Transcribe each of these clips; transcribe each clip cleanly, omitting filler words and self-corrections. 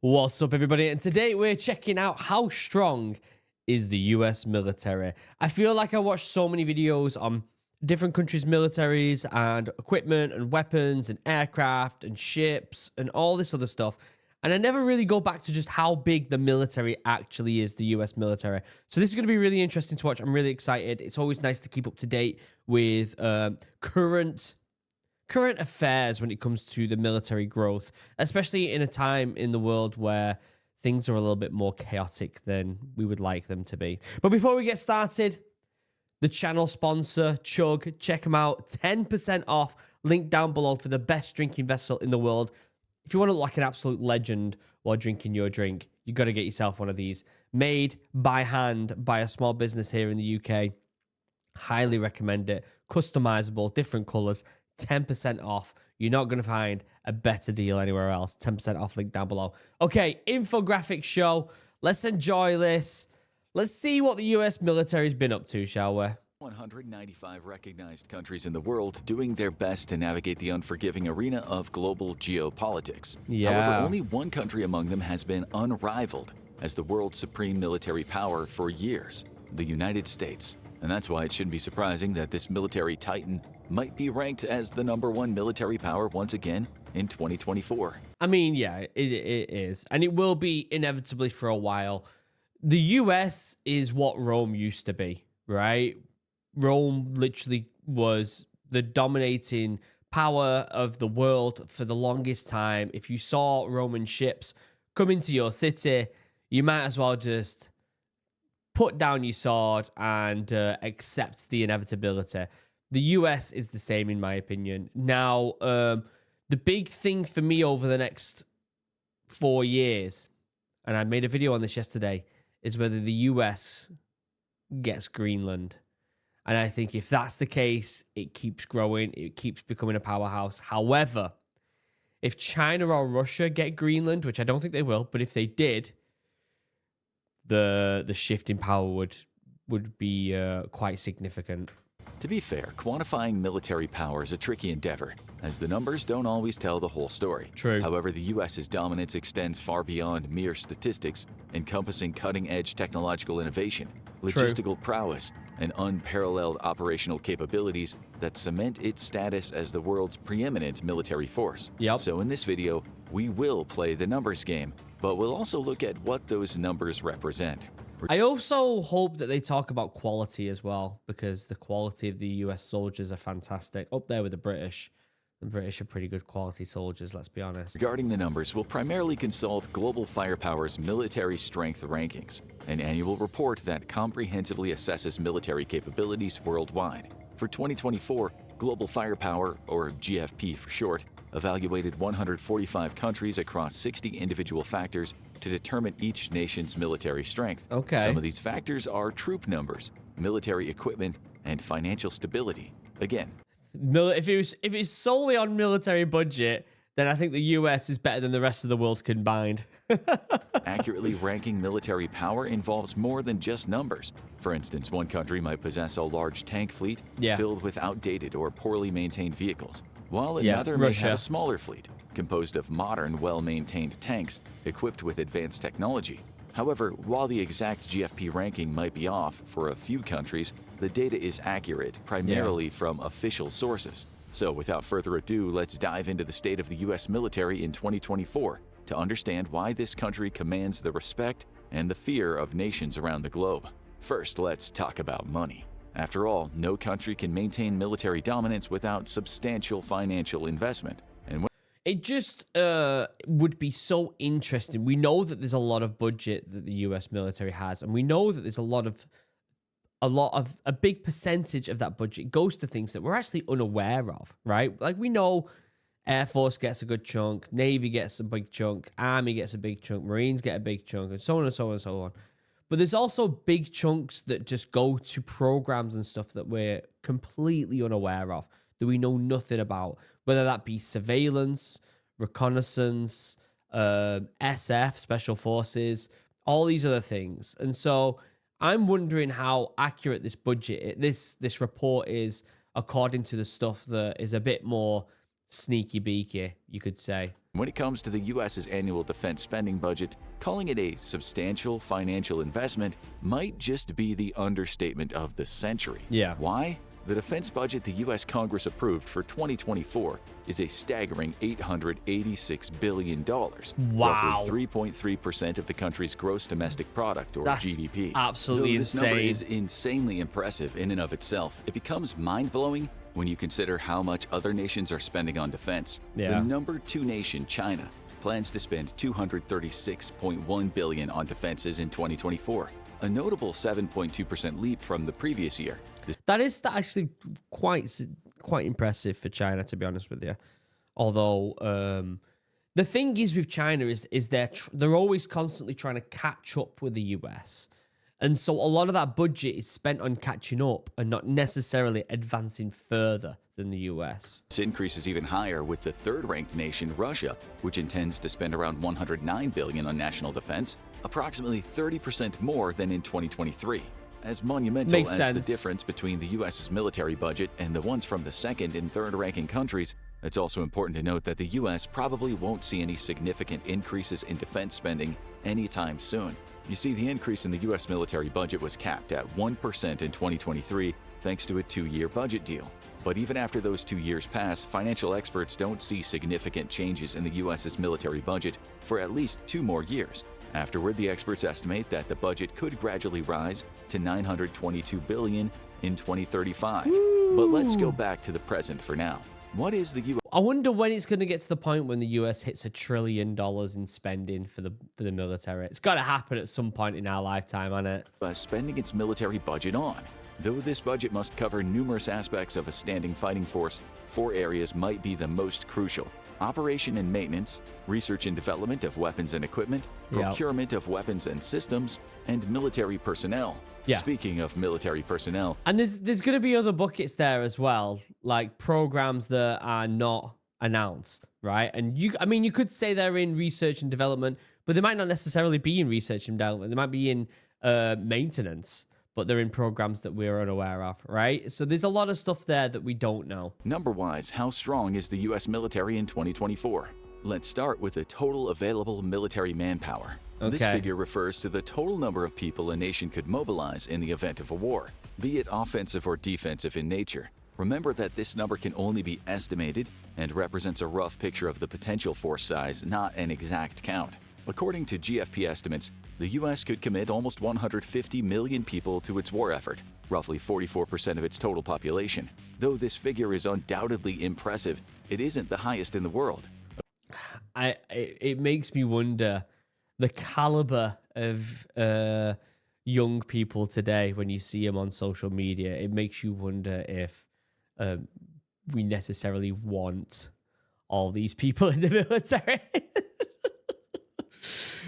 What's up, everybody? And today we're checking out how strong is the US military. I feel like I watched so many videos on different countries' militaries and equipment and weapons and aircraft and ships and all this other stuff. And I never really go back to just how big the military actually is, the US military. So this is going to be really interesting to watch. I'm really excited. It's always nice to keep up to date with current affairs when it comes to the military growth, especially in a time in the world where things are a little bit more chaotic than we would like them to be. But before we get started, the channel sponsor, Chug, check them out. 10% off, link down below for the best drinking vessel in the world. If you want to look like an absolute legend while drinking your drink, you got to get yourself one of these. Made by hand by a small business here in the UK. Highly recommend it. Customizable, different colors. 10% off. You're not going to find a better deal anywhere else. 10% off, link down below. Okay, infographic show. Let's enjoy this. Let's see what the US military's been up to, shall we? 195 recognized countries in the world doing their best to navigate the unforgiving arena of global geopolitics. Yeah. However, only one country among them has been unrivaled as the world's supreme military power for years, the United States. And that's why it shouldn't be surprising that this military titan might be ranked as the #1 military power once again in 2024. I mean, yeah, it is. And it will be inevitably for a while. The US is what Rome used to be, right? Rome literally was the dominating power of the world for the longest time. If you saw Roman ships come into your city, you might as well just put down your sword and accept the inevitability. The US is the same, in my opinion. Now, the big thing for me over the next 4 years, and I made a video on this yesterday, is whether the US gets Greenland. And I think if that's the case, it keeps growing, it keeps becoming a powerhouse. However, if China or Russia get Greenland, which I don't think they will, but if they did, the shift in power would be quite significant. To be fair, quantifying military power is a tricky endeavor, as the numbers don't always tell the whole story. True. However, the US's dominance extends far beyond mere statistics, encompassing cutting-edge technological innovation, logistical prowess, and unparalleled operational capabilities that cement its status as the world's preeminent military force. Yep. So in this video, we will play the numbers game, but we'll also look at what those numbers represent. I also hope that they talk about quality as well, because the quality of the US soldiers are fantastic. Up there with the British. The British are pretty good quality soldiers, let's be honest. Regarding the numbers, we'll primarily consult Global Firepower's Military Strength Rankings, an annual report that comprehensively assesses military capabilities worldwide. For 2024, Global Firepower, or GFP for short, evaluated 145 countries across 60 individual factors to determine each nation's military strength. Okay. Some of these factors are troop numbers, military equipment, and financial stability. Again, If it's solely on military budget, then I think the US is better than the rest of the world combined. accurately ranking military power involves more than just numbers. For instance, one country might possess a large tank fleet filled with outdated or poorly maintained vehicles, while another may have a smaller fleet composed of modern, well-maintained tanks equipped with advanced technology. However, while the exact GFP ranking might be off for a few countries, the data is accurate primarily from official sources. So without further ado, let's dive into the state of the US military in 2024 to understand why this country commands the respect and the fear of nations around the globe. First, let's talk about money. After all, no country can maintain military dominance without substantial financial investment. And it just would be so interesting. We know that there's a lot of budget that the US military has, and we know that there's a big percentage of that budget goes to things that we're actually unaware of, right? Like, we know Air Force gets a good chunk, Navy gets a big chunk, Army gets a big chunk, Marines get a big chunk, and so on and so on and so on. But there's also big chunks that just go to programs and stuff that we're completely unaware of, that we know nothing about, whether that be surveillance, reconnaissance, SF, Special Forces, all these other things. And so I'm wondering how accurate this budget, this report is, according to the stuff that is a bit more sneaky beaky, you could say. When it comes to the U.S.'s annual defense spending budget, calling it a substantial financial investment might just be the understatement of the century. Yeah. Why? The defense budget the U.S. Congress approved for 2024 is a staggering $886 billion, wow. roughly 3.3% of the country's gross domestic product, or That's GDP. absolutely Though this number insane. is insanely impressive in and of itself, it becomes mind-blowing when you consider how much other nations are spending on defense. Yeah. The number 2 nation, China, plans to spend $236.1 billion on defenses in 2024, a notable 7.2% leap from the previous year. That is actually quite impressive for China, to be honest with you. Although the thing is with China is they're always constantly trying to catch up with the US. And so a lot of that budget is spent on catching up and not necessarily advancing further than the US. This increase is even higher with the third-ranked nation, Russia, which intends to spend around $109 billion on national defense, approximately 30% more than in 2023. As monumental Makes as sense. the difference between the U.S.'s military budget and the ones from the second and third-ranking countries, it's also important to note that the U.S. probably won't see any significant increases in defense spending anytime soon. You see, the increase in the U.S. military budget was capped at 1% in 2023 thanks to a 2-year budget deal. But even after those 2 years pass, financial experts don't see significant changes in the U.S.'s military budget for at least 2 more years. Afterward, the experts estimate that the budget could gradually rise to $922 billion in 2035. But let's go back to the present for now. What is the U.S. I wonder when it's going to get to the point when the US hits $1 trillion in spending for the military. It's got to happen at some point in our lifetime, hasn't it? Spending its military budget on? Though this budget must cover numerous aspects of a standing fighting force, 4 areas might be the most crucial: operation and maintenance, research and development of weapons and equipment, procurement of weapons and systems, and military personnel. Yeah. Speaking of military personnel, And there's going to be other buckets there as well, like programs that are not announced, right? And you could say they're in research and development, but they might not necessarily be in research and development. They might be in maintenance, but they're in programs that we're unaware of, right? So there's a lot of stuff there that we don't know. number-wise, how strong is the U.S. military in 2024? Let's start with the total available military manpower. This Okay. figure refers to the total number of people a nation could mobilize in the event of a war, be it offensive or defensive in nature. Remember that this number can only be estimated and represents a rough picture of the potential force size, not an exact count. According to GFP estimates, the U.S. could commit almost 150 million people to its war effort, roughly 44% of its total population. Though this figure is undoubtedly impressive, it isn't the highest in the world. It makes me wonder the caliber of young people today when you see them on social media. It makes you wonder if we necessarily want all these people in the military.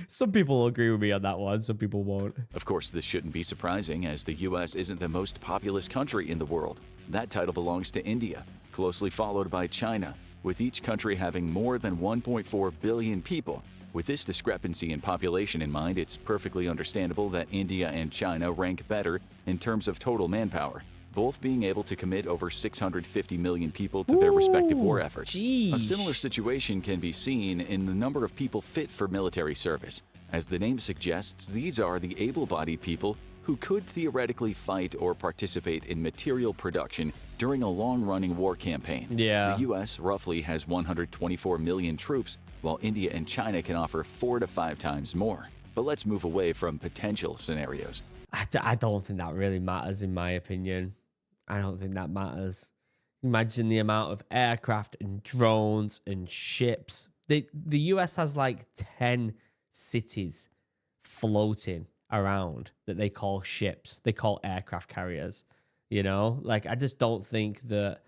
Some people will agree with me on that one, some people won't. Of course, this shouldn't be surprising, as the U.S. isn't the most populous country in the world. That title belongs to India, closely followed by China, with each country having more than 1.4 billion people. With this discrepancy in population in mind, it's perfectly understandable that India and China rank better in terms of total manpower, both being able to commit over 650 million people to their respective war efforts. Geez. A similar situation can be seen in the number of people fit for military service. As the name suggests, these are the able-bodied people who could theoretically fight or participate in material production during a long-running war campaign. Yeah. The U.S. roughly has 124 million troops, while India and China can offer 4 to 5 times more. But let's move away from potential scenarios. I don't think that really matters, in my opinion. I don't think that matters. Imagine the amount of aircraft and drones and ships. The US has like 10 cities floating around that they call ships. They call aircraft carriers. You know, like I just don't think that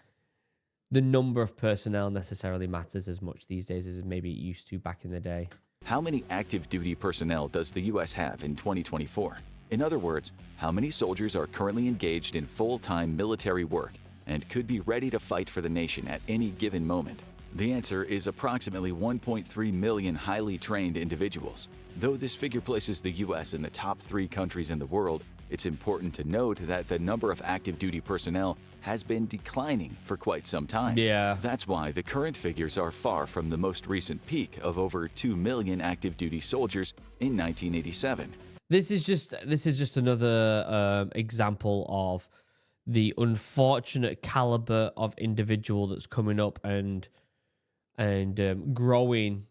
the number of personnel necessarily matters as much these days as maybe it used to back in the day. How many active duty personnel does the U.S. have in 2024? In other words, how many soldiers are currently engaged in full-time military work and could be ready to fight for the nation at any given moment? The answer is approximately 1.3 million highly trained individuals. Though this figure places the U.S. in the top 3 countries in the world, It's important to note that the number of active duty personnel has been declining for quite some time. Yeah. That's why the current figures are far from the most recent peak of over 2 million active duty soldiers in 1987. This is just another example of the unfortunate caliber of individual that's coming up and growing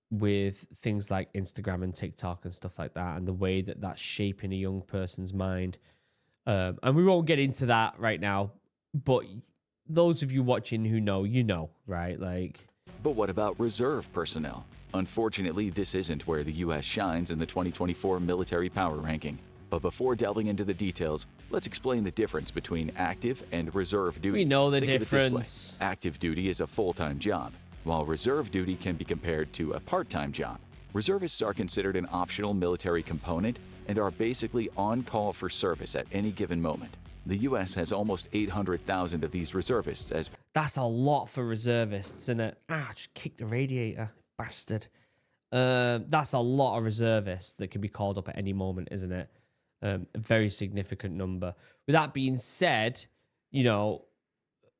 with things like Instagram and TikTok and stuff like that, and the way that that's shaping a young person's mind. And we won't get into that right now, but those of you watching who know, you know, right? Like, but what about reserve personnel? Unfortunately, this isn't where the U.S. shines in the 2024 military power ranking. But before delving into the details, let's explain the difference between active and reserve duty. We know the Think of it this way. difference. Active duty is a full-time job, while reserve duty can be compared to a part-time job. Reservists are considered an optional military component and are basically on call for service at any given moment. The U.S. has almost 800,000 of these reservists as... That's a lot for reservists, isn't it? Ah, just kick the radiator, bastard. That's a lot of reservists that can be called up at any moment, isn't it? A very significant number. With that being said, you know,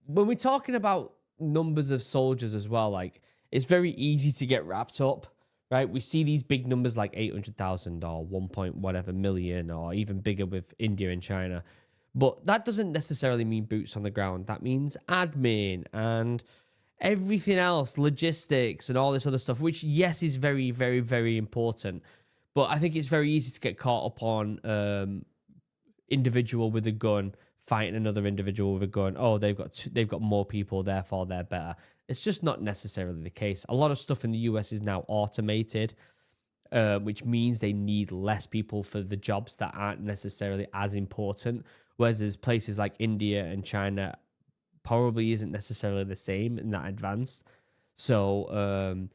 when we're talking about numbers of soldiers as well, like, it's very easy to get wrapped up, right? We see these big numbers like 800,000 or 1 point whatever million, or even bigger with India and China. But that doesn't necessarily mean boots on the ground. That means admin and everything else, logistics and all this other stuff, which, yes, is very, very, very important. But I think it's very easy to get caught up on individual with a gun fighting another individual with a gun. Oh, they've got more people, therefore they're better. It's just not necessarily the case. A lot of stuff in the US is now automated, which means they need less people for the jobs that aren't necessarily as important. Whereas there's places like India and China probably isn't necessarily the same in that advanced. So,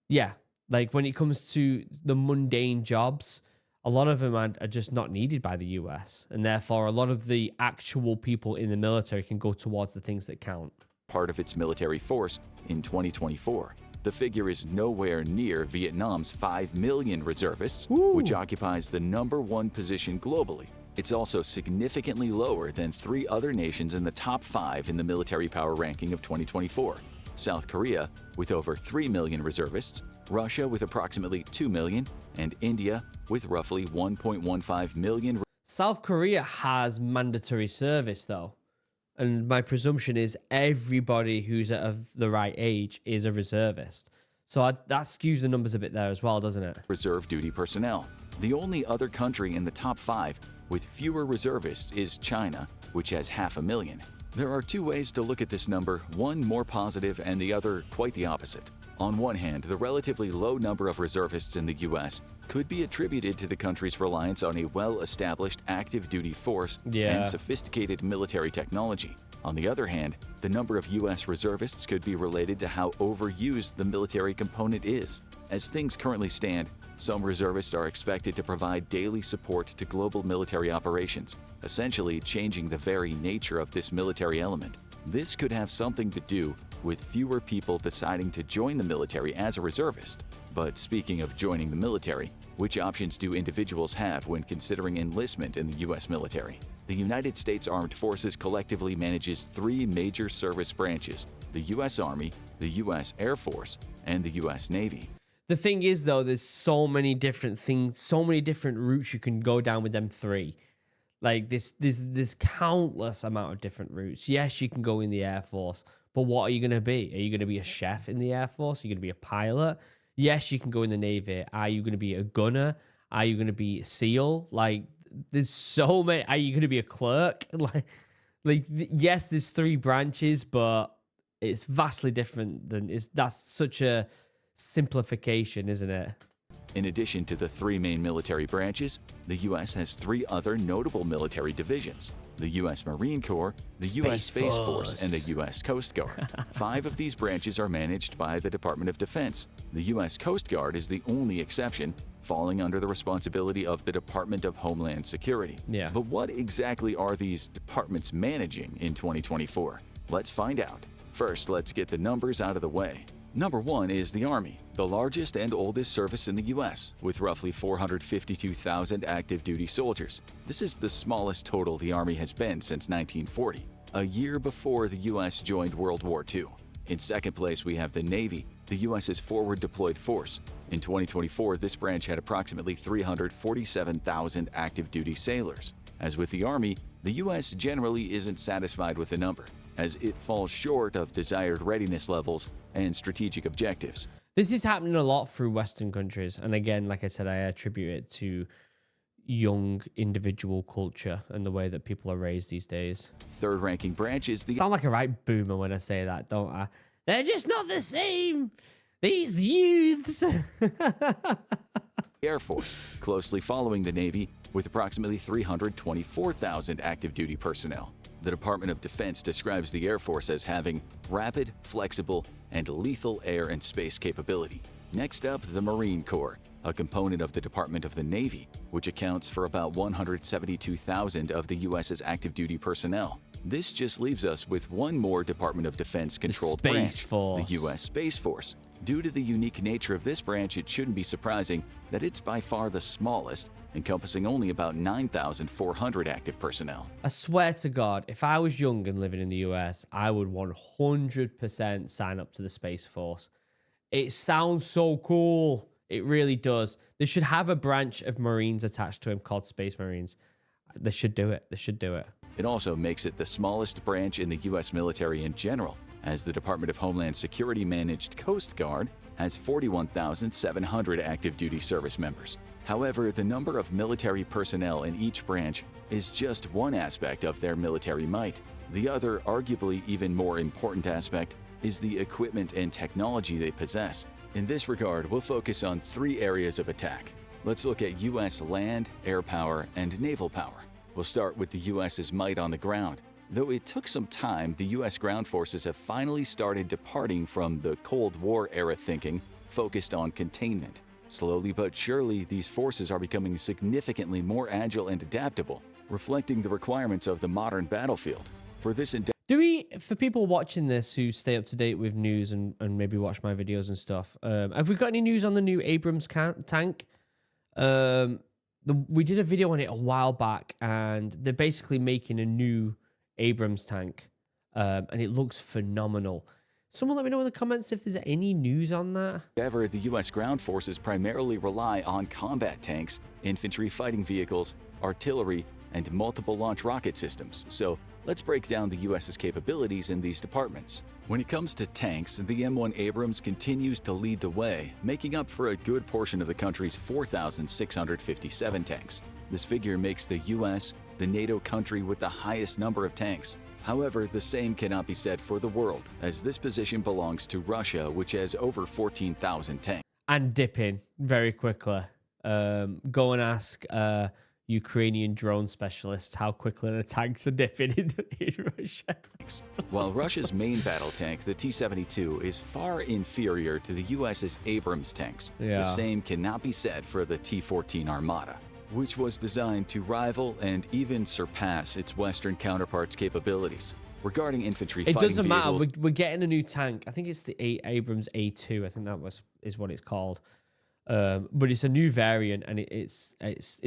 yeah, like when it comes to the mundane jobs, a lot of them are just not needed by the US. And therefore, a lot of the actual people in the military can go towards the things that count. Part of its military force in 2024. The figure is nowhere near Vietnam's 5 million reservists, which occupies the #1 position globally. It's also significantly lower than 3 other nations in the top 5 in the military power ranking of 2024. South Korea, with over 3 million reservists, Russia with approximately 2 million, and India with roughly 1.15 million. South Korea has mandatory service, though. And my presumption is everybody who's of the right age is a reservist. So that skews the numbers a bit there as well, doesn't it? Reserve duty personnel. The only other country in the top 5 with fewer reservists is China, which has 500,000. There are 2 ways to look at this number, one more positive and the other quite the opposite. On one hand, the relatively low number of reservists in the U.S. could be attributed to the country's reliance on a well-established active duty force and sophisticated military technology. On the other hand, the number of U.S. reservists could be related to how overused the military component is. As things currently stand, some reservists are expected to provide daily support to global military operations, essentially changing the very nature of this military element. This could have something to do with fewer people deciding to join the military as a reservist. But speaking of joining the military, which options do individuals have when considering enlistment in the U.S. military? The United States Armed Forces collectively manages 3 major service branches: the U.S. Army, the U.S. Air Force, and the U.S. Navy. The thing is, though, there's so many different things, so many different routes you can go down with them 3. Like, there's countless amount of different routes. Yes, you can go in the Air Force, but what are you going to be? Are you going to be a chef in the Air Force? Are you going to be a pilot? Yes, you can go in the Navy. Are you going to be a gunner? Are you going to be a SEAL? Like, there's so many. Are you going to be a clerk? Yes, there's 3 branches, but it's vastly different that's such a simplification, isn't it? In addition to the 3 main military branches, the U.S. has 3 other notable military divisions: the U.S. Marine Corps, the U.S. Space Force, and the U.S. Coast Guard. 5 of these branches are managed by the Department of Defense. The U.S. Coast Guard is the only exception, falling under the responsibility of the Department of Homeland Security. Yeah. But what exactly are these departments managing in 2024? Let's find out. First, let's get the numbers out of the way. Number 1 is the Army, the largest and oldest service in the U.S., with roughly 452,000 active duty soldiers. This is the smallest total the Army has been since 1940, a year before the U.S. joined World War II. In second place, we have the Navy, the U.S.'s forward deployed force. In 2024, this branch had approximately 347,000 active duty sailors. As with the Army, the U.S. generally isn't satisfied with the number, as it falls short of desired readiness levels and strategic objectives. This is happening a lot through Western countries. And again, like I said, I attribute it to young individual culture and the way that people are raised these days. Third ranking branch is the... Sound like a right boomer when I say that, don't I? They're just not the same. These youths. Air Force, closely following the Navy with approximately 324,000 active duty personnel. The Department of Defense describes the Air Force as having rapid, flexible, and lethal air and space capability. Next up, the Marine Corps, a component of the Department of the Navy, which accounts for about 172,000 of the U.S.'s active duty personnel. This just leaves us with one more Department of Defense controlled branch, the U.S. Space Force. Due to the unique nature of this branch, it shouldn't be surprising that it's by far the smallest, encompassing only about 9,400 active personnel. I swear to God, if I was young and living in the US, I would 100% sign up to the Space Force. It sounds so cool. It really does. They should have a branch of Marines attached to him called Space Marines. They should do it. They should do it. It also makes it the smallest branch in the U.S. military in general, as the Department of Homeland Security managed Coast Guard has 41,700 active duty service members. However, the number of military personnel in each branch is just one aspect of their military might. The other, arguably even more important aspect, is the equipment and technology they possess. In this regard, we'll focus on 3 areas of attack. Let's look at U.S. land, air power, and naval power. We'll start with the U.S.'s might on the ground. Though it took some time, the U.S. ground forces have finally started departing from the Cold War era thinking focused on containment. Slowly but surely, these forces are becoming significantly more agile and adaptable, reflecting the requirements of the modern battlefield. For this for people watching this who stay up to date with news and maybe watch my videos and stuff, have we got any news on the new Abrams tank? We did a video on it a while back, and they're basically making a new Abrams tank, and it looks phenomenal. Someone let me know in the comments if there's any news on that. However, the U.S. ground forces primarily rely on combat tanks, infantry fighting vehicles, artillery, and multiple launch rocket systems. So let's break down the U.S.'s capabilities in these departments. When it comes to tanks, the M1 Abrams continues to lead the way, making up for a good portion of the country's 4,657 tanks. This figure makes the U.S. the NATO country with the highest number of tanks. However, the same cannot be said for the world, as this position belongs to Russia, which has over 14,000 tanks. And dipping very quickly. Go and ask Ukrainian drone specialists how quickly the tanks are dipping in Russia. While Russia's main battle tank, the T-72, is far inferior to the U.S.'s Abrams tanks, the same cannot be said for the T-14 Armata, which was designed to rival and even surpass its Western counterparts' capabilities. Regarding infantry fighting vehicles... It doesn't matter. We're getting a new tank. I think it's the Abrams A2. I think that is what it's called. But it's a new variant, and it's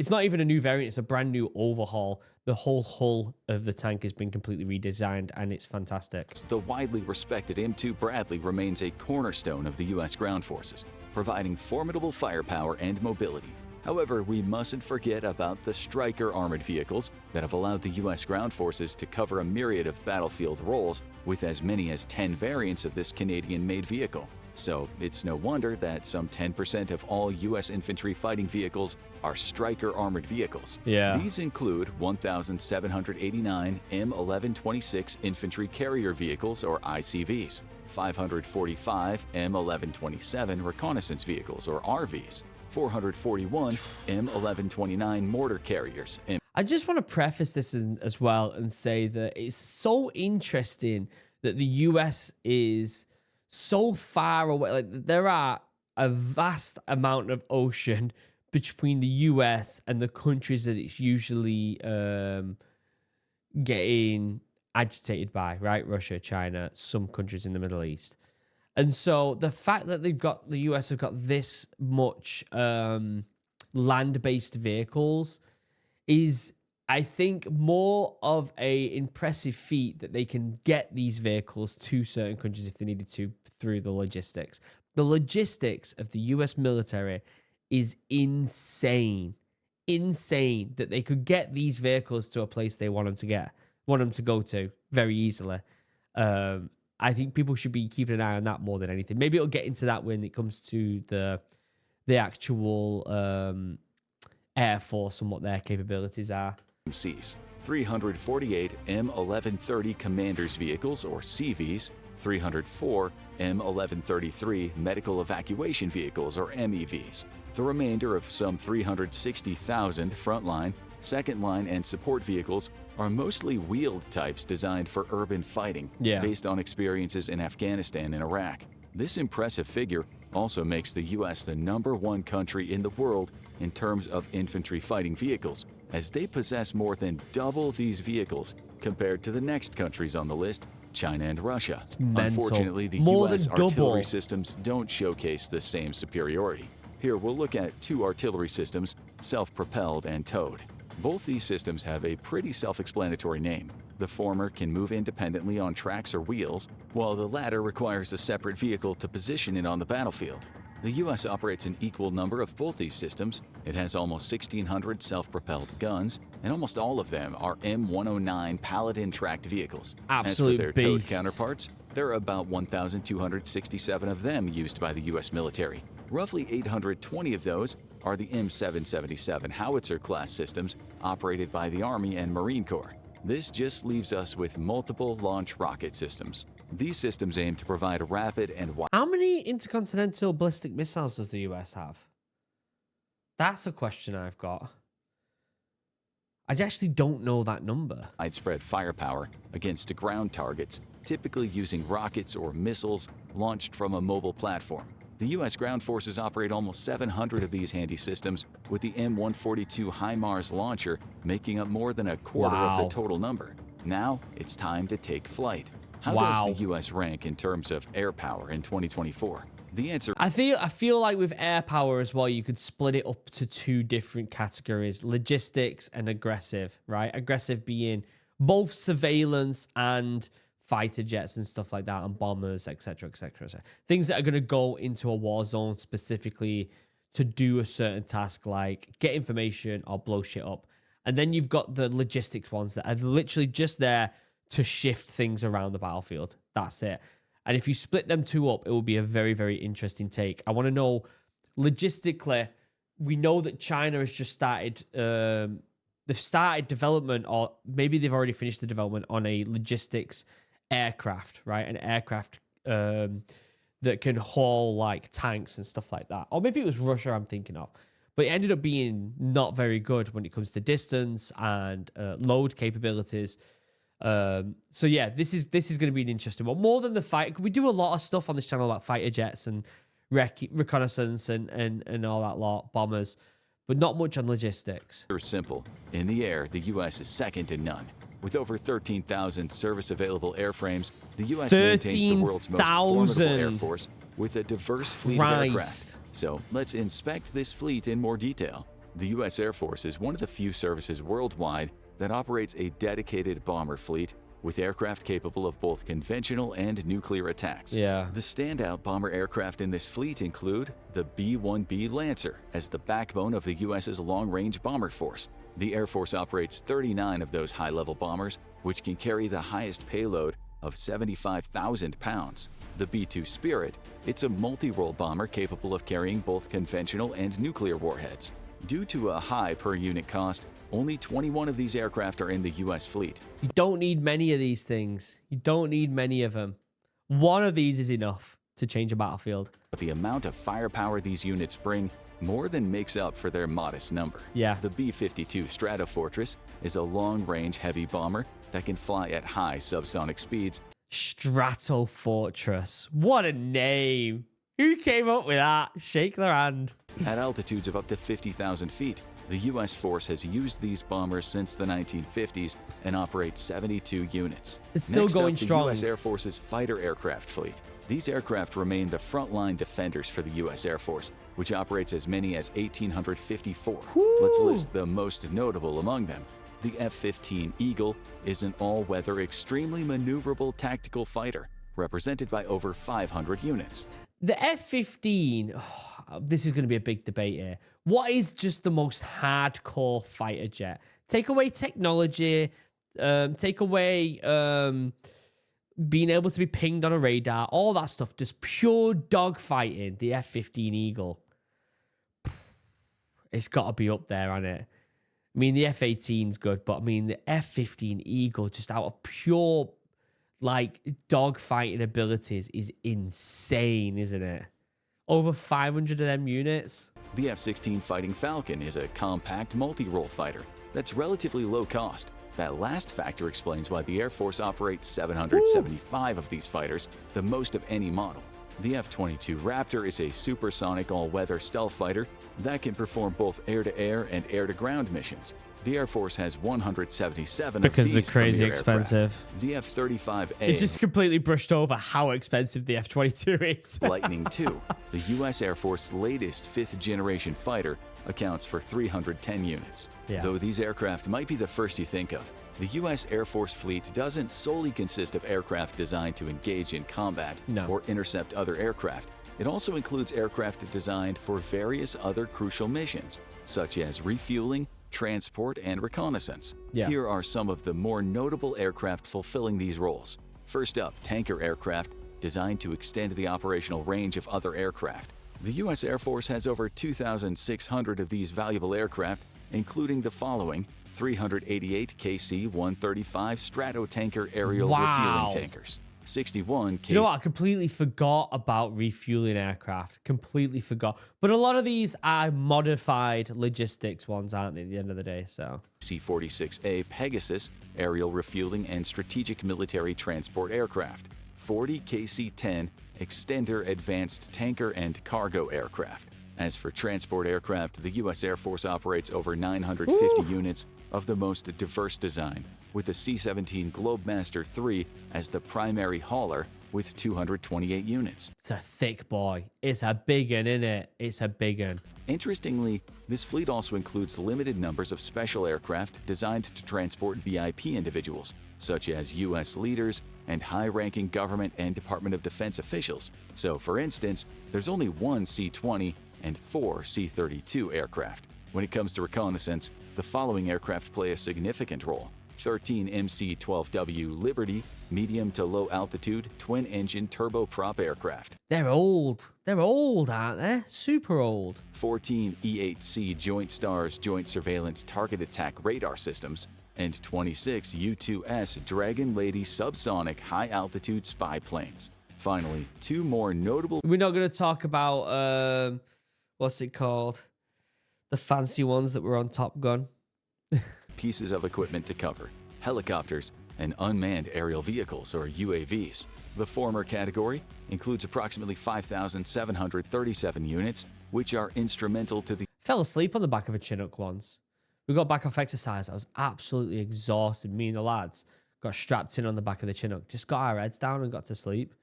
not even a new variant. It's a brand new overhaul. The whole hull of the tank has been completely redesigned, and it's fantastic. The widely respected M2 Bradley remains a cornerstone of the U.S. ground forces, providing formidable firepower and mobility. However, we mustn't forget about the Stryker armored vehicles that have allowed the U.S. ground forces to cover a myriad of battlefield roles with as many as 10 variants of this Canadian-made vehicle. So it's no wonder that some 10% of all U.S. infantry fighting vehicles are Stryker armored vehicles. Yeah. These include 1,789 M1126 infantry carrier vehicles, or ICVs, 545 M1127 reconnaissance vehicles, or RVs, 441 M1129 mortar carriers. I just want to preface this as well and say that it's so interesting that the U.S. is so far away. Like, there are a vast amount of ocean between the US and the countries that it's usually getting agitated by, right? Russia, China, some countries in the Middle East. And so the fact that the US have got this much land-based vehicles is, I think, more of a impressive feat that they can get these vehicles to certain countries if they needed to through the logistics. The logistics of the US military is insane. Insane that they could get these vehicles to a place they want them to go to very easily. I think people should be keeping an eye on that more than anything. Maybe it'll get into that when it comes to the actual Air Force and what their capabilities are. Seas, 348 M1130 Commanders Vehicles, or CVs, 304 M1133 Medical Evacuation Vehicles, or MEVs. The remainder of some 360,000 frontline, second line, and support vehicles are mostly wheeled types designed for urban fighting, based on experiences in Afghanistan and Iraq. This impressive figure also makes the U.S. the #1 country in the world in terms of infantry fighting vehicles, as they possess more than double these vehicles compared to the next countries on the list, China and Russia. Unfortunately, the U.S. artillery systems don't showcase the same superiority. Here we'll look at two artillery systems, self-propelled and towed. Both these systems have a pretty self-explanatory name. The former can move independently on tracks or wheels, while the latter requires a separate vehicle to position it on the battlefield. The U.S. operates an equal number of both these systems. It has almost 1,600 self-propelled guns, and almost all of them are M109 Paladin tracked vehicles. Absolute As for their beasts. towed counterparts, there are about 1,267 of them used by the U.S. military. Roughly 820 of those are the M777 howitzer-class systems operated by the Army and Marine Corps. This just leaves us with multiple launch rocket systems. These systems aim to provide a rapid and wide... How many intercontinental ballistic missiles does the US have? That's a question I've got. I actually don't know that number. ...widespread firepower against ground targets, typically using rockets or missiles launched from a mobile platform. The U.S. ground forces operate almost 700 of these handy systems, with the M142 HIMARS launcher making up more than a quarter of the total number. Now it's time to take flight. How does the U.S. rank in terms of air power in 2024? The answer... I feel like with air power as well, you could split it up to two different categories: logistics and aggressive, right? Aggressive being both surveillance and fighter jets and stuff like that, and bombers, etc., etc. Things that are going to go into a war zone specifically to do a certain task, like get information or blow shit up. And then you've got the logistics ones that are literally just there to shift things around the battlefield. That's it. And if you split them two up, it will be a very, very interesting take. I want to know, logistically, we know that China has just started... they've started development, or maybe they've already finished the development on a logistics aircraft, right? An aircraft that can haul like tanks and stuff like that. Or maybe it was Russia I'm thinking of. But it ended up being not very good when it comes to distance and load capabilities. So yeah, this is going to be an interesting one. More than the fight, we do a lot of stuff on this channel about fighter jets and reconnaissance and all that lot, bombers, but not much on logistics. They're simple. In the air, the U.S. is second to none. With over 13,000 service-available airframes, the U.S. maintains the world's most formidable air force with a diverse fleet of aircraft. So let's inspect this fleet in more detail. The U.S. Air Force is one of the few services worldwide that operates a dedicated bomber fleet with aircraft capable of both conventional and nuclear attacks. Yeah. The standout bomber aircraft in this fleet include the B-1B Lancer as the backbone of the U.S.'s long-range bomber force. The Air Force operates 39 of those high-level bombers, which can carry the highest payload of 75,000 pounds. The B-2 Spirit, it's a multi-role bomber capable of carrying both conventional and nuclear warheads. Due to a high per-unit cost, only 21 of these aircraft are in the U.S. fleet. You don't need many of these things. You don't need many of them. One of these is enough to change a battlefield. But the amount of firepower these units bring more than makes up for their modest number. Yeah. The B-52 Stratofortress is a long-range heavy bomber that can fly at high subsonic speeds. Stratofortress. What a name. Who came up with that? Shake their hand. At altitudes of up to 50,000 feet, the U.S. force has used these bombers since the 1950s and operates 72 units. It's still Next going up, the strong. U.S. Air Force's fighter aircraft fleet. These aircraft remain the frontline defenders for the U.S. Air Force, which operates as many as 1,854. Let's list the most notable among them. The F-15 Eagle is an all-weather, extremely maneuverable tactical fighter, represented by over 500 units. The F-15, this is going to be a big debate here. What is just the most hardcore fighter jet? Take away technology, take away being able to be pinged on a radar, all that stuff, just pure dogfighting, the F-15 Eagle. It's got to be up there, hasn't it? I mean, the F-18's good, but I mean, the F-15 Eagle, just out of pure, like, dogfighting abilities is insane, isn't it? Over 500 of them units. The F-16 Fighting Falcon is a compact multi-role fighter that's relatively low cost. That last factor explains why the Air Force operates 775 of these fighters, the most of any model. The F-22 Raptor is a supersonic all-weather stealth fighter that can perform both air-to-air and air-to-ground missions. The Air Force has 177 because of these they're crazy premier expensive. aircraft. The F-35A... It just completely brushed over how expensive the F-22 is. Lightning II, the U.S. Air Force's latest fifth-generation fighter, accounts for 310 units. Yeah. Though these aircraft might be the first you think of, the U.S. Air Force fleet doesn't solely consist of aircraft designed to engage in combat or intercept other aircraft. It also includes aircraft designed for various other crucial missions, such as refueling, transport, and reconnaissance. Yeah. Here are some of the more notable aircraft fulfilling these roles. First up, tanker aircraft, designed to extend the operational range of other aircraft. The U.S. Air Force has over 2,600 of these valuable aircraft, including the following: 388 KC-135 Stratotanker aerial refueling tankers, 61 You know what? I completely forgot about refueling aircraft. Completely forgot. But a lot of these are modified logistics ones, aren't they, at the end of the day? So C-46A Pegasus aerial refueling and strategic military transport aircraft, 40 KC-10 Extender advanced tanker and cargo aircraft. As for transport aircraft, the U.S. Air Force operates over 950 units of the most diverse design, with the C-17 Globemaster III as the primary hauler with 228 units. It's a thick boy. It's a big one, isn't it? It's a big one. Interestingly, this fleet also includes limited numbers of special aircraft designed to transport VIP individuals, such as U.S. leaders and high-ranking government and Department of Defense officials. So, for instance, there's only one C-20 and 4 C-32 aircraft. When it comes to reconnaissance, the following aircraft play a significant role: 13 MC-12W Liberty medium to low altitude twin-engine turboprop aircraft. They're old. They're old, aren't they? Super old. 14 E-8C Joint Stars Joint Surveillance Target Attack Radar Systems, and 26 U-2S Dragon Lady subsonic high-altitude spy planes. Finally, two more notable... We're not going to talk about, what's it called? The fancy ones that were on Top Gun. pieces of equipment to cover: helicopters and unmanned aerial vehicles, or UAVs. The former category includes approximately 5,737 units, which are instrumental to the... Fell asleep on the back of a Chinook once. We got back off exercise. I was absolutely exhausted. Me and the lads got strapped in on the back of the Chinook. Just got our heads down and got to sleep.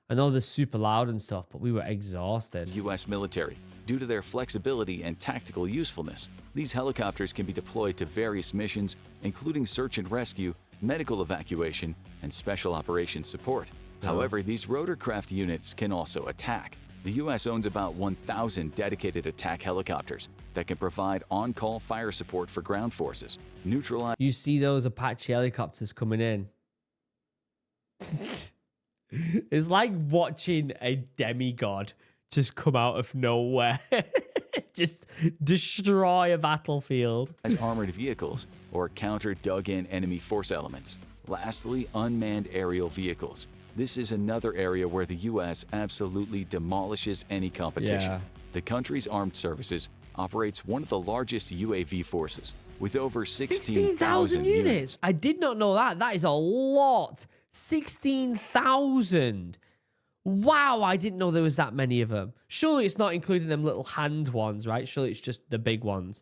I know they're super loud and stuff, but we were exhausted. U.S. military. Due to their flexibility and tactical usefulness, these helicopters can be deployed to various missions, including search and rescue, medical evacuation, and special operations support. However, these rotorcraft units can also attack. The U.S. owns about 1,000 dedicated attack helicopters that can provide on-call fire support for ground forces, neutralize... You see those Apache helicopters coming in. It's like watching a demigod just come out of nowhere. Just destroy a battlefield. As armored vehicles or counter dug-in enemy force elements. Lastly, unmanned aerial vehicles. This is another area where the U.S. absolutely demolishes any competition. Yeah. The country's armed services operates one of the largest UAV forces with over 16,000 units. I did not know that. That is a lot. 16,000. Wow, I didn't know there was that many of them. Surely it's not including them little hand ones, right? Surely it's just the big ones.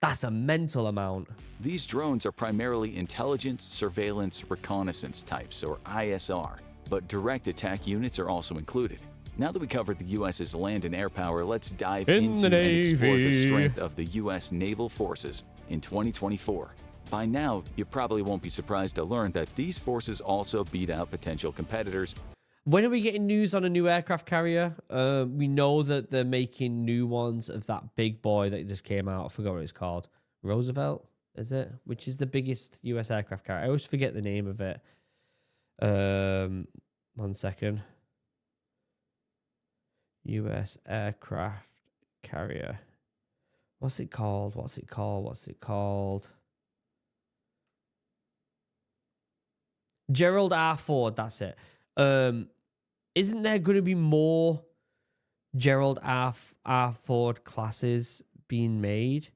That's a mental amount. These drones are primarily intelligence, surveillance, reconnaissance types, or ISR, but direct attack units are also included. Now that we covered the U.S.'s land and air power, let's dive into and explore the strength of the U.S. naval forces in 2024. By now, you probably won't be surprised to learn that these forces also beat out potential competitors. When are we getting news on a new aircraft carrier? We know that they're making new ones of that big boy that just came out. I forgot what it's called. Roosevelt, is it? Which is the biggest U.S. aircraft carrier. I always forget the name of it. 1 second. U.S. aircraft carrier. What's it called? What's it called? What's it called? Gerald R. Ford, that's it. Isn't there going to be more Gerald R. Ford classes being made?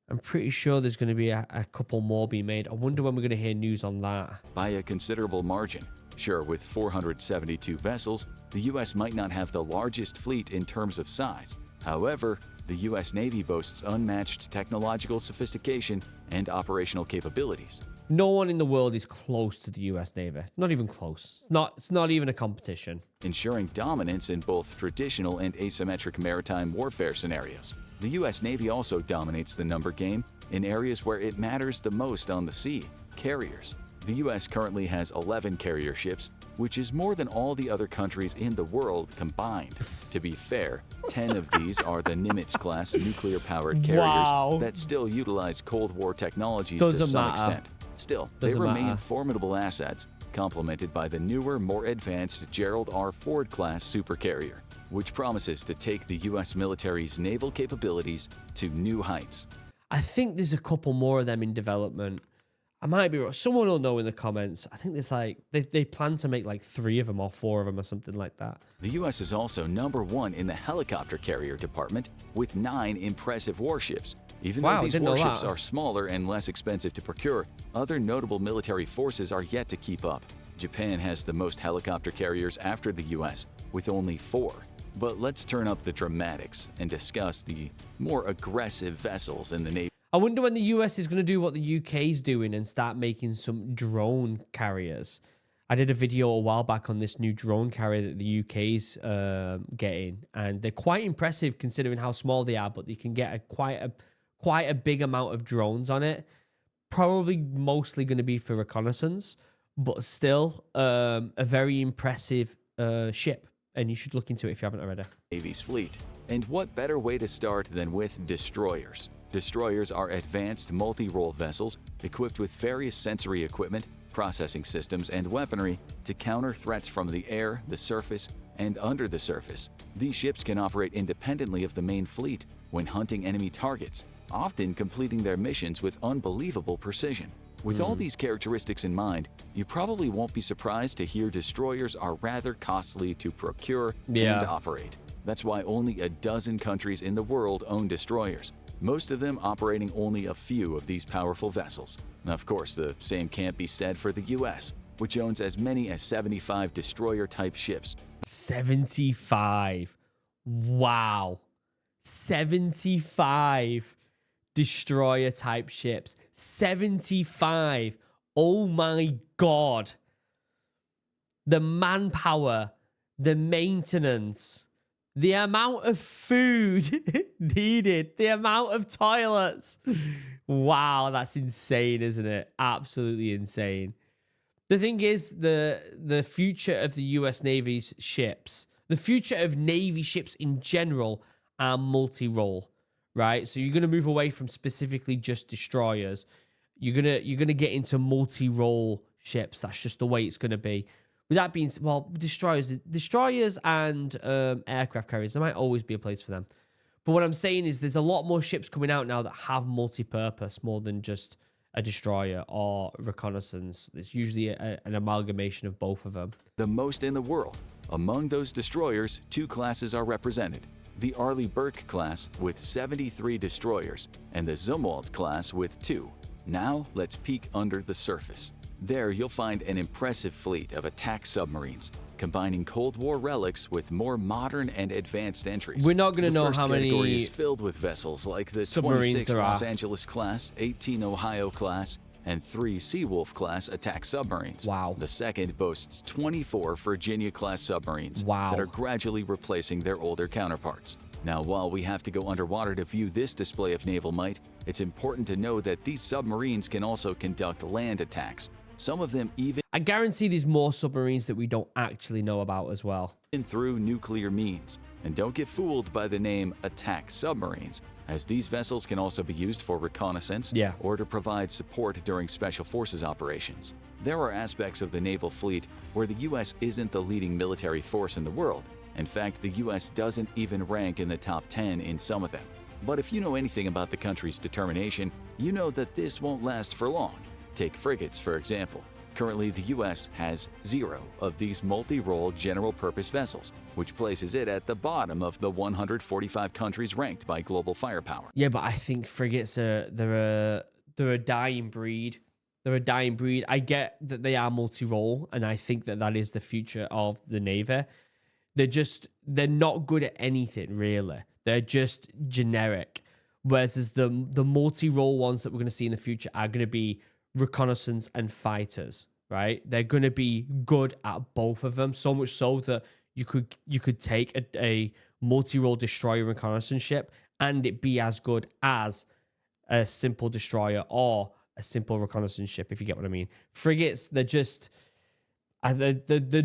I'm pretty sure there's going to be a couple more being made. I wonder when we're going to hear news on that. By a considerable margin. Sure, with 472 vessels, the U.S. might not have the largest fleet in terms of size. However, the U.S. Navy boasts unmatched technological sophistication and operational capabilities. No one in the world is close to the U.S. Navy. Not even close. It's not even a competition. Ensuring dominance in both traditional and asymmetric maritime warfare scenarios. The U.S. Navy also dominates the number game in areas where it matters the most on the sea, carriers. The U.S. currently has 11 carrier ships, which is more than all the other countries in the world combined. To be fair, 10 of these are the Nimitz-class nuclear-powered carriers that still utilize Cold War technologies to some extent. Still, they remain formidable assets, complemented by the newer, more advanced Gerald R. Ford-class supercarrier, which promises to take the U.S. military's naval capabilities to new heights. I think there's a couple more of them in development. I might be wrong. Someone will know in the comments. I think there's like, they plan to make like 3 of them or 4 of them or something like that. The U.S. is also #1 in the helicopter carrier department with 9 impressive warships. Even though these warships are smaller and less expensive to procure, other notable military forces are yet to keep up. Japan has the most helicopter carriers after the U.S., with only 4. But let's turn up the dramatics and discuss the more aggressive vessels in the Navy. I wonder when the US is going to do what the UK's doing and start making some drone carriers. I did a video a while back on this new drone carrier that the UK's getting, and they're quite impressive considering how small they are, but they can get quite a big amount of drones on it. Probably mostly going to be for reconnaissance, but still a very impressive ship, and you should look into it if you haven't already. Navy's fleet. And what better way to start than with destroyers? Destroyers are advanced multi-role vessels equipped with various sensory equipment, processing systems, and weaponry to counter threats from the air, the surface, and under the surface. These ships can operate independently of the main fleet when hunting enemy targets, often completing their missions with unbelievable precision. With all these characteristics in mind, you probably won't be surprised to hear destroyers are rather costly to procure and operate. That's why only a dozen countries in the world own destroyers, most of them operating only a few of these powerful vessels. Of course, the same can't be said for the U.S., which owns as many as 75 destroyer-type ships. 75. Wow. 75 destroyer-type ships. 75. Oh my God. The manpower, the maintenance, the amount of food needed, the amount of toilets. Wow, that's insane, isn't it? Absolutely insane. The thing is, the future of the US Navy's ships, the future of Navy ships in general are multi-role, right? So you're going to move away from specifically just destroyers. You're gonna get into multi-role ships. That's just the way it's going to be. With that being said, well, destroyers and aircraft carriers, there might always be a place for them. But what I'm saying is there's a lot more ships coming out now that have multi-purpose more than just a destroyer or reconnaissance. It's usually an amalgamation of both of them. The most in the world. Among those destroyers, 2 classes are represented. The Arleigh Burke class with 73 destroyers and the Zumwalt class with 2. Now let's peek under the surface. There you'll find an impressive fleet of attack submarines, combining Cold War relics with more modern and advanced entries. We're not going to know first how category many is filled with vessels like the submarines 26 there Los are. Angeles class, 18 Ohio class, and 3 Seawolf class attack submarines. Wow. The second boasts 24 Virginia class submarines Wow. that are gradually replacing their older counterparts. Now, while we have to go underwater to view this display of naval might, it's important to know that these submarines can also conduct land attacks. Some of them even I guarantee there's more submarines that we don't actually know about as well. through nuclear means. And don't get fooled by the name attack submarines, as these vessels can also be used for reconnaissance or to provide support during special forces operations. There are aspects of the naval fleet where the U.S. isn't the leading military force in the world. In fact, the U.S. doesn't even rank in the top 10 in some of them. But if you know anything about the country's determination, you know that this won't last for long. Take frigates, for example. Currently, the U.S. has 0 of these multi-role general-purpose vessels, which places it at the bottom of the 145 countries ranked by global firepower. Yeah, but I think frigates they're a dying breed. They're a dying breed. I get that they are multi-role, and I think that is the future of the Navy. They're not good at anything, really. They're just generic. Whereas the multi-role ones that we're going to see in the future are going to be reconnaissance and fighters, right? They're going to be good at both of them, so much so that you could take a multi-role destroyer reconnaissance ship and it be as good as a simple destroyer or a simple reconnaissance ship, if you get what I mean. Frigates, they're just they're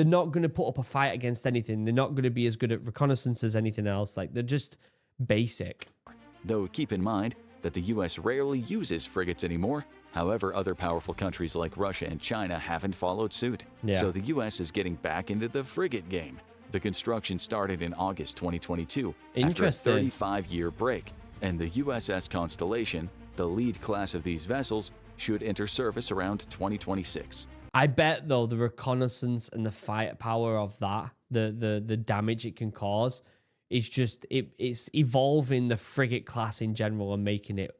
not going to put up a fight against anything. They're not going to be as good at reconnaissance as anything else. Like, they're just basic. Though keep in mind that the U.S. rarely uses frigates anymore. However, other powerful countries like Russia and China haven't followed suit. So the U.S. is getting back into the frigate game. The construction started in August 2022 after a 35-year break, and the USS Constellation, the lead class of these vessels, should enter service around 2026. I bet, though, the reconnaissance and the firepower of that, the damage it can cause, is just it's evolving the frigate class in general and making it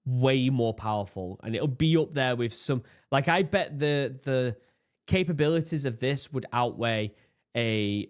way more powerful. And it'll be up there with some, like, I bet the capabilities of this would outweigh a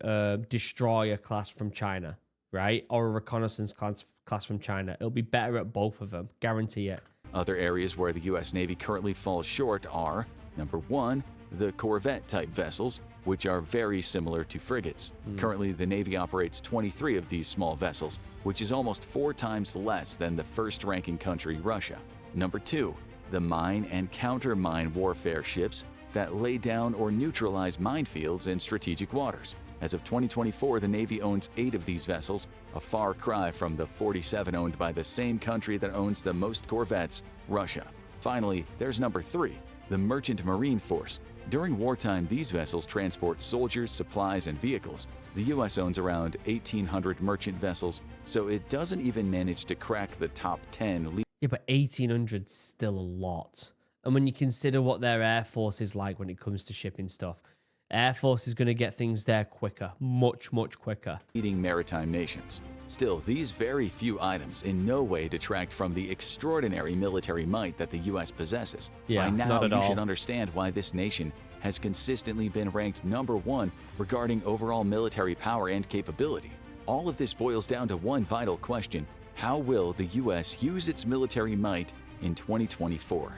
destroyer class from China, right? Or a reconnaissance class from China. It'll be better at both of them, guarantee it. Other areas where the U.S. Navy currently falls short are, number 1, the Corvette-type vessels, which are very similar to frigates. Currently, the Navy operates 23 of these small vessels, which is almost 4 times less than the first-ranking country, Russia. Number 2, the mine and counter-mine warfare ships that lay down or neutralize minefields in strategic waters. As of 2024, the Navy owns 8 of these vessels, a far cry from the 47 owned by the same country that owns the most corvettes, Russia. Finally, there's number 3, the Merchant Marine Force. During wartime, these vessels transport soldiers, supplies, and vehicles. The U.S. owns around 1,800 merchant vessels, so it doesn't even manage to crack the top 10. Yeah, but 1,800's still a lot. And when you consider what their Air Force is like when it comes to shipping stuff, Air Force is going to get things there quicker, much, much quicker. Leading maritime nations. Still, these very few items in no way detract from the extraordinary military might that the U.S. possesses. Yeah, By now, not at you all. should understand why this nation has consistently been ranked number 1 regarding overall military power and capability. All of this boils down to one vital question: how will the U.S. use its military might in 2024?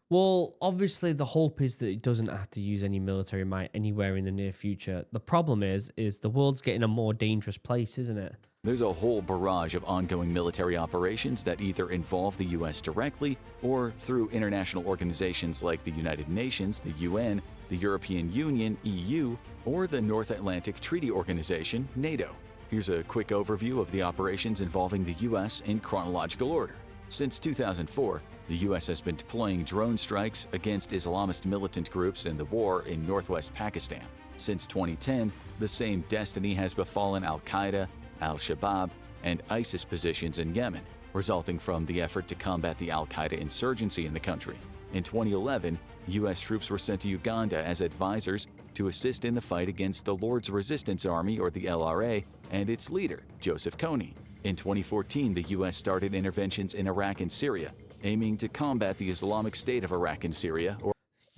Well, obviously the hope is that it doesn't have to use any military might anywhere in the near future. The problem is the world's getting a more dangerous place, isn't it? There's a whole barrage of ongoing military operations that either involve the U.S. directly or through international organizations like the United Nations, the UN, the European Union, EU, or the North Atlantic Treaty Organization, NATO. Here's a quick overview of the operations involving the U.S. in chronological order. Since 2004, the U.S. has been deploying drone strikes against Islamist militant groups in the war in northwest Pakistan. Since 2010, the same destiny has befallen Al-Qaeda, Al-Shabaab, and ISIS positions in Yemen, resulting from the effort to combat the Al-Qaeda insurgency in the country. In 2011, U.S. troops were sent to Uganda as advisors to assist in the fight against the Lord's Resistance Army, or the LRA, and its leader, Joseph Kony. In 2014, the U.S. started interventions in Iraq and Syria, aiming to combat the Islamic State of Iraq and Syria, or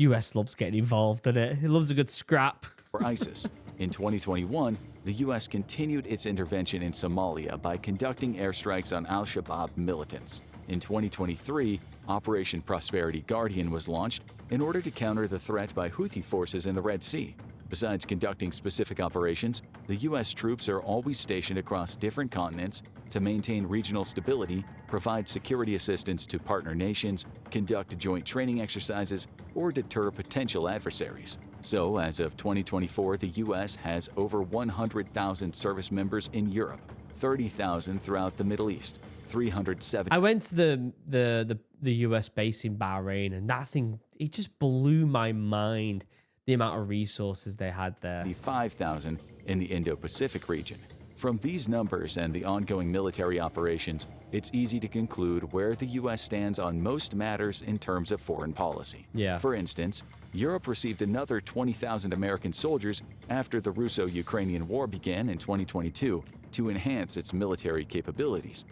US loves getting involved, doesn't it? It loves a good scrap. For ISIS. In 2021, the U.S. continued its intervention in Somalia by conducting airstrikes on al-Shabaab militants. In 2023, Operation Prosperity Guardian was launched in order to counter the threat by Houthi forces in the Red Sea. Besides conducting specific operations, the U.S. troops are always stationed across different continents to maintain regional stability, provide security assistance to partner nations, conduct joint training exercises, or deter potential adversaries. So, as of 2024, the U.S. has over 100,000 service members in Europe, 30,000 throughout the Middle East, 370. I went to the US base in Bahrain, and that thing, it just blew my mind, the amount of resources they had there. 5,000 in the Indo-Pacific region. From these numbers and the ongoing military operations, it's easy to conclude where the U.S. stands on most matters in terms of foreign policy. Yeah. For instance, Europe received another 20,000 American soldiers after the Russo-Ukrainian War began in 2022 to enhance its military capabilities.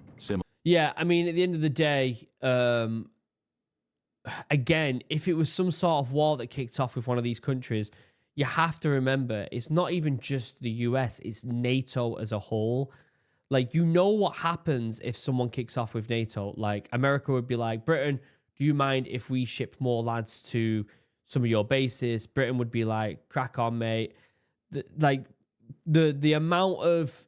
Yeah, I mean, at the end of the day, again, if it was some sort of war that kicked off with one of these countries, you have to remember, it's not even just the US, it's NATO as a whole. Like, you know what happens if someone kicks off with NATO? Like, America would be like, Britain, do you mind if we ship more lads to some of your bases? Britain would be like, crack on, mate. The amount of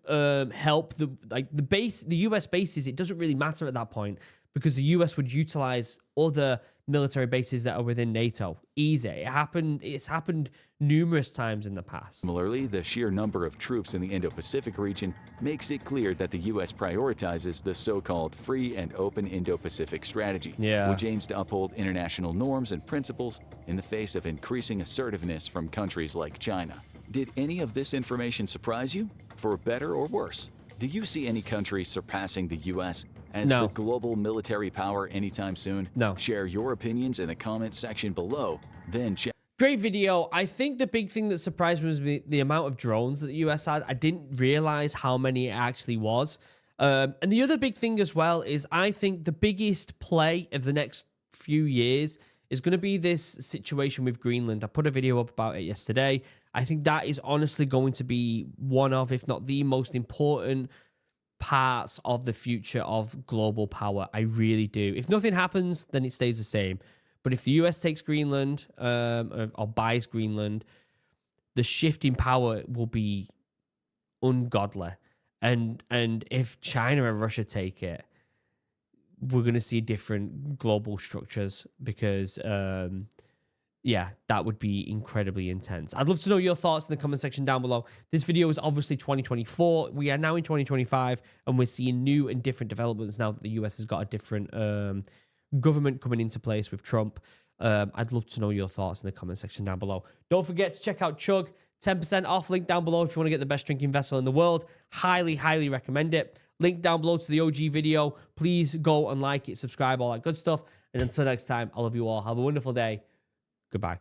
help, the US bases, it doesn't really matter at that point, because the US would utilize other military bases that are within NATO. Easy. It's happened numerous times in the past. Similarly, the sheer number of troops in the Indo-Pacific region makes it clear that the U.S. prioritizes the so-called free and open Indo-Pacific strategy, which aims to uphold international norms and principles in the face of increasing assertiveness from countries like China. Did any of this information surprise you, for better or worse? Do you see any country surpassing the U.S. as the global military power anytime soon? No. Share your opinions in the comments section below, then check. Great video. I think the big thing that surprised me was the amount of drones that the US had. I didn't realize how many it actually was. And the other big thing as well is I think the biggest play of the next few years is going to be this situation with Greenland. I put a video up about it yesterday. I think that is honestly going to be one of, if not the most important parts of the future of global power. I really do. If nothing happens, then it stays the same. But if the US takes Greenland or buys Greenland, the shift in power will be ungodly. And if China and Russia take it, we're going to see different global structures because, yeah, that would be incredibly intense. I'd love to know your thoughts in the comment section down below. This video is obviously 2024. We are now in 2025, and we're seeing new and different developments now that the US has got a different government coming into place with Trump. I'd love to know your thoughts in the comment section down below. Don't forget to check out Chug. 10% off, link down below if you want to get the best drinking vessel in the world. Highly, highly recommend it. Link down below to the OG video. Please go and like it, subscribe, all that good stuff. And until next time, I love you all. Have a wonderful day. Goodbye.